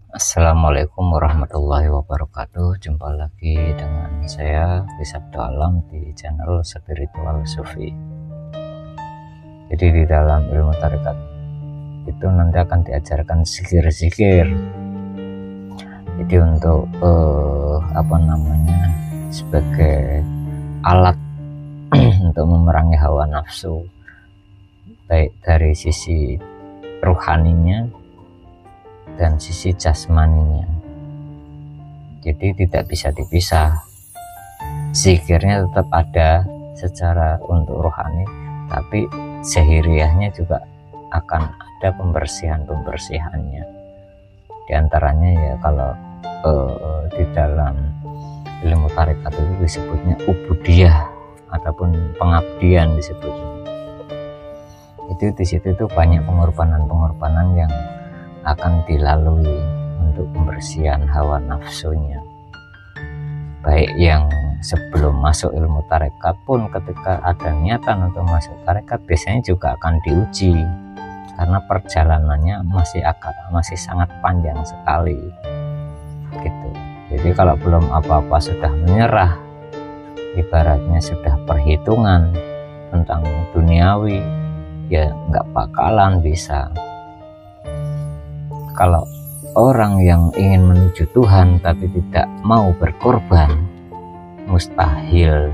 Assalamualaikum warahmatullahi wabarakatuh. Jumpa lagi dengan saya Sabtu Alam di channel Spiritual Sufi. Jadi di dalam ilmu tarekat itu nanti akan diajarkan zikir-zikir. Jadi untuk sebagai alat untuk memerangi hawa nafsu, baik dari sisi ruhaninya dan sisi jasmaninya. Jadi tidak bisa dipisah, zikirnya tetap ada secara untuk rohani, tapi zahiriahnya juga akan ada pembersihannya. Di antaranya ya kalau di dalam ilmu tarekat itu disebutnya ubudiyah ataupun pengabdian disebutnya. Itu di situ itu banyak pengorbanan yang akan dilalui untuk pembersihan hawa nafsunya, baik yang sebelum masuk ilmu tarekat pun ketika ada niatan untuk masuk tarekat biasanya juga akan diuji, karena perjalanannya masih sangat panjang sekali gitu. Jadi kalau belum apa-apa sudah menyerah, ibaratnya sudah perhitungan tentang duniawi, ya nggak bakalan bisa. Kalau orang yang ingin menuju Tuhan tapi tidak mau berkorban, mustahil.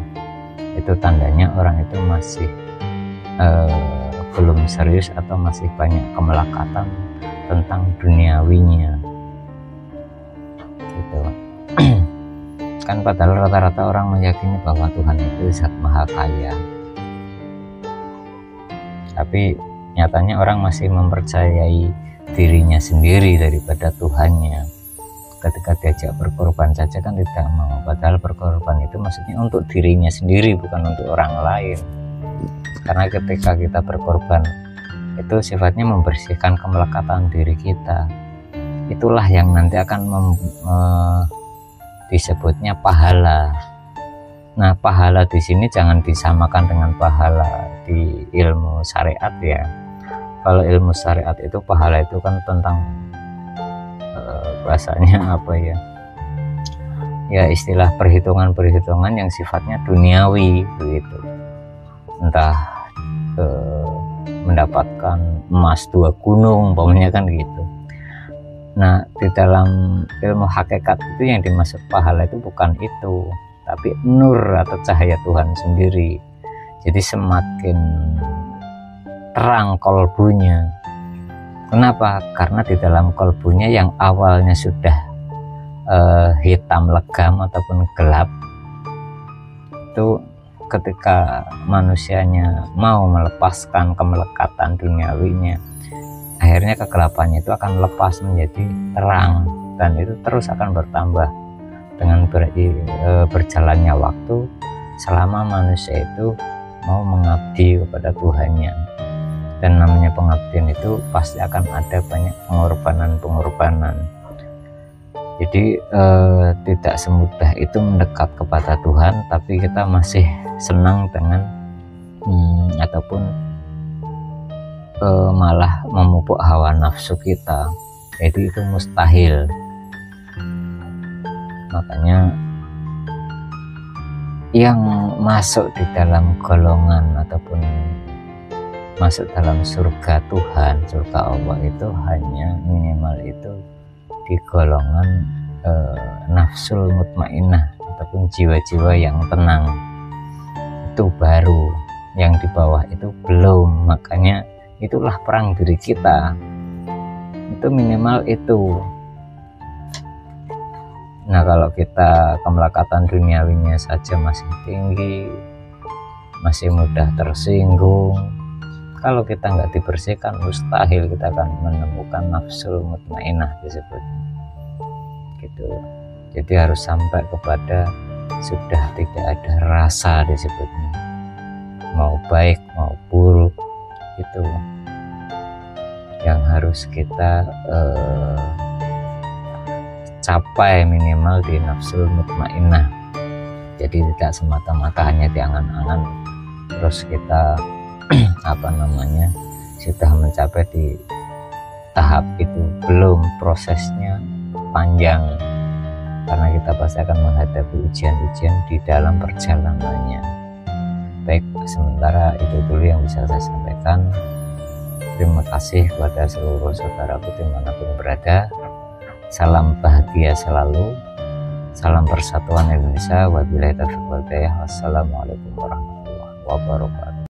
Itu tandanya orang itu masih belum serius atau masih banyak kemelekatan tentang duniawinya gitu. Kan padahal rata-rata orang meyakini bahwa Tuhan itu zat maha kaya, tapi nyatanya orang masih mempercayai dirinya sendiri daripada Tuhannya. Ketika diajak berkorban saja kan tidak mau, padahal berkorban itu maksudnya untuk dirinya sendiri, bukan untuk orang lain. Karena ketika kita berkorban itu sifatnya membersihkan kemelekatan diri kita. Itulah yang nanti akan disebutnya pahala. Nah, pahala di sini jangan disamakan dengan pahala di ilmu syariat ya. Kalau ilmu syariat itu pahala itu kan tentang bahasanya apa ya? Ya istilah perhitungan yang sifatnya duniawi begitu. Entah mendapatkan emas 2 gunung, umpamanya kan gitu. Nah, di dalam ilmu hakikat itu yang dimaksud pahala itu bukan itu, tapi nur atau cahaya Tuhan sendiri. Jadi semakin terang kolbunya. Kenapa? Karena di dalam kolbunya yang awalnya sudah hitam legam ataupun gelap, itu ketika manusianya mau melepaskan kemelekatan duniawinya, akhirnya kegelapannya itu akan lepas menjadi terang, dan itu terus akan bertambah dengan berjalannya waktu selama manusia itu mau mengabdi kepada Tuhannya. Dan namanya pengabdian itu pasti akan ada banyak pengorbanan. Jadi tidak semudah itu mendekat kepada Tuhan, tapi kita masih senang dengan ataupun malah memupuk hawa nafsu kita. Jadi itu mustahil. Makanya yang masuk di dalam golongan ataupun masuk dalam surga Tuhan, surga Allah itu hanya minimal itu di golongan nafsul mutmainnah ataupun jiwa-jiwa yang tenang. Itu baru, yang di bawah itu belum. Makanya itulah perang diri kita, itu minimal itu. Nah, kalau kita kemelekatan duniawinya saja masih tinggi, masih mudah tersinggung, kalau kita nggak dibersihkan, mustahil kita akan menemukan nafsul mutmainnah disebut gitu. Jadi harus sampai kepada sudah tidak ada rasa disebutnya, mau baik mau buruk, itu yang harus kita capai minimal di nafsul mutmainnah. Jadi tidak semata-mata hanya di angan-angan terus kita sudah mencapai di tahap itu, belum. Prosesnya panjang, karena kita pasti akan menghadapi ujian-ujian di dalam perjalanannya. Baik, sementara itu dulu yang bisa saya sampaikan. Terima kasih kepada seluruh saudaraku dimanapun berada. Salam bahagia selalu, salam persatuan Indonesia. Wabillahi taufiq wal hidayah. Wassalamualaikum warahmatullahi wabarakatuh.